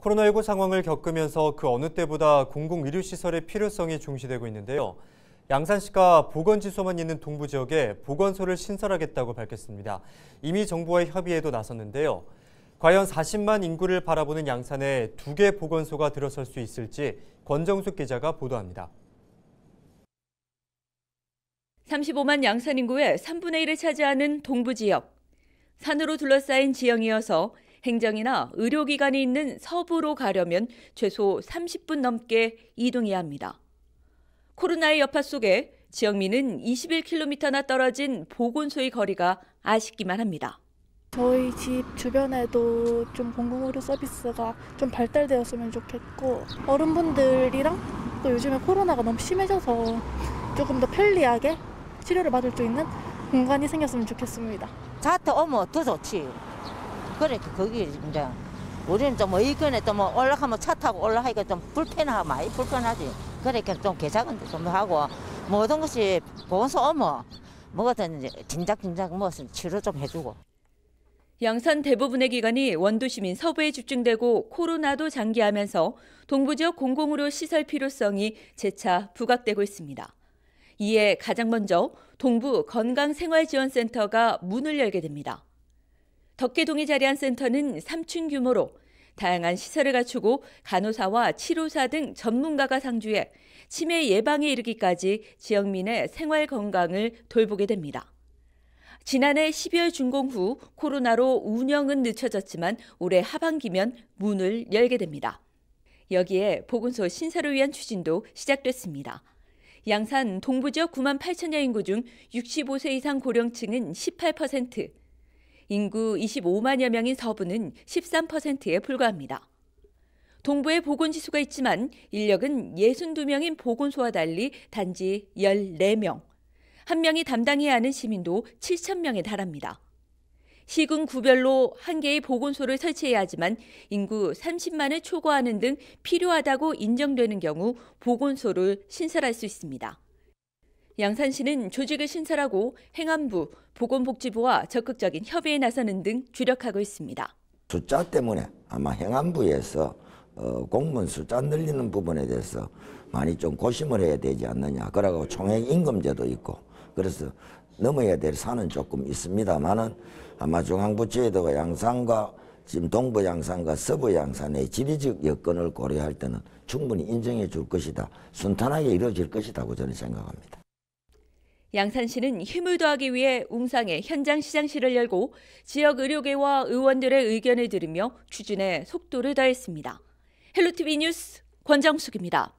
코로나19 상황을 겪으면서 그 어느 때보다 공공의료시설의 필요성이 중시되고 있는데요. 양산시가 보건지소만 있는 동부 지역에 보건소를 신설하겠다고 밝혔습니다. 이미 정부와의 협의에도 나섰는데요. 과연 40만 인구를 바라보는 양산에 2개 보건소가 들어설 수 있을지 권정숙 기자가 보도합니다. 35만 양산 인구의 3분의 1을 차지하는 동부 지역. 산으로 둘러싸인 지형이어서 행정이나 의료기관이 있는 서부로 가려면 최소 30분 넘게 이동해야 합니다. 코로나의 여파 속에 지역민은 21km나 떨어진 보건소의 거리가 아쉽기만 합니다. 저희 집 주변에도 좀 공공의료 서비스가 좀 발달되었으면 좋겠고, 어른분들이랑 또 요즘에 코로나가 너무 심해져서 조금 더 편리하게 치료를 받을 수 있는 공간이 생겼으면 좋겠습니다. 차트 오면 더 좋지. 그래, 거기 이제 우리는 좀 의견에 또 뭐 올라가면 차 타고 올라가기가 좀 불편하고 많이 불편하지. 그러니까 좀 개작은 좀 하고 모든 것이 보건소 오면 뭐든 이제 진작 무슨 치료 좀 해주고. 양산 대부분의 기관이 원도심인 서부에 집중되고 코로나도 장기화하면서 동부 지역 공공의료 시설 필요성이 재차 부각되고 있습니다. 이에 가장 먼저 동부 건강생활지원센터가 문을 열게 됩니다. 덕계동에 자리한 센터는 3층 규모로 다양한 시설을 갖추고 간호사와 치료사 등 전문가가 상주해 치매 예방에 이르기까지 지역민의 생활 건강을 돌보게 됩니다. 지난해 12월 준공 후 코로나로 운영은 늦춰졌지만 올해 하반기면 문을 열게 됩니다. 여기에 보건소 신설을 위한 추진도 시작됐습니다. 양산 동부 지역 9만 8천여 인구 중 65세 이상 고령층은 18%, 인구 25만여 명인 서부는 13%에 불과합니다. 동부에 보건지소가 있지만 인력은 62명인 보건소와 달리 단지 14명, 한 명이 담당해야 하는 시민도 7,000명에 달합니다. 시군 구별로 한 개의 보건소를 설치해야 하지만 인구 30만을 초과하는 등 필요하다고 인정되는 경우 보건소를 신설할 수 있습니다. 양산시는 조직을 신설하고 행안부, 보건복지부와 적극적인 협의에 나서는 등 주력하고 있습니다. 숫자 때문에 아마 행안부에서 공무원 숫자 늘리는 부분에 대해서 많이 좀 고심을 해야 되지 않느냐. 그러고 총액임금제도 있고 그래서 넘어야 될 산은 조금 있습니다만은 아마 중앙부처에다가 양산과 지금 동부 양산과 서부 양산의 지리적 여건을 고려할 때는 충분히 인정해 줄 것이다. 순탄하게 이루어질 것이라고 저는 생각합니다. 양산시는 힘을 더하기 위해 웅상에 현장 시장실을 열고 지역 의료계와 의원들의 의견을 들으며 추진에 속도를 더했습니다. 헬로티비 뉴스 권정숙입니다.